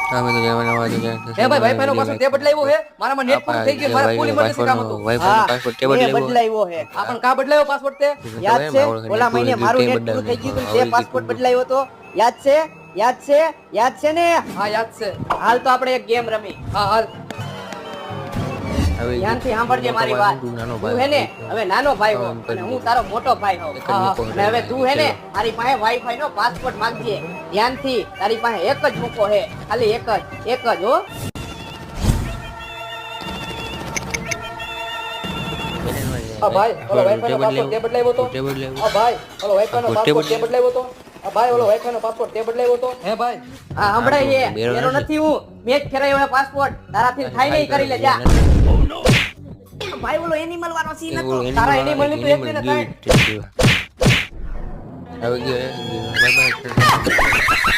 અમે તો જવાનો અવાજ જ હે ભાઈ વાઈફાઈ નો પાસવર્ડ તે બદલાવ્યો હે મારામાં નેટ પૂરું થઈ ગયું મારે ફૂલ ઇમરજન્સી કામ હતું વાઈફાઈ પાસવર્ડ ટેબલ એ લેવો બદલાવ્યો હે આપણ કા બદલાવ્યો પાસવર્ડ તે યાદ છે ઓલા મહિને મારું નેટ પૂરું થઈ ગયું હતું તે પાસપોર્ટ બદલાવ્યો તો યાદ છે યાદ છે યાદ છે ને હા યાદ છે હાલ તો આપણે એક ગેમ રમી હા હાલ હવે ધ્યાનથી સાંભળજે મારી વાત તું હે ને હવે નાનો ભાઈ હો અને હું તારો મોટો ભાઈ હોઉં અને હવે તું હે ને મારી પાસે વાઈફાઈ નો પાસપોર્ટ માંગજે ધ્યાનથી તારી પાસે એક જ મૂકો હે ખાલી એક જ હો આ ભાઈ ઓલો વાઈફાઈ નો પાસવર્ડ તે બદલાવ્યો તો ટેબલ લેવો આ ભાઈ ઓલો વાઈફાઈ નો પાસવર્ડ તે બદલાવ્યો તો આ ભાઈ ઓલો વાઈફાઈ નો પાસવર્ડ તે બદલાવ્યો તો હે ભાઈ આ હમણાં એનો નથી હું મેચ ફેરાયો હે પાસપોર્ટ તારાથી થાય નહીં કરી લે જા ભાઈ ઓલો એનિમલ વાળો સીન હતો તારા એનિમલ ની તો એક ને થાય હવે ગયો બાય બાય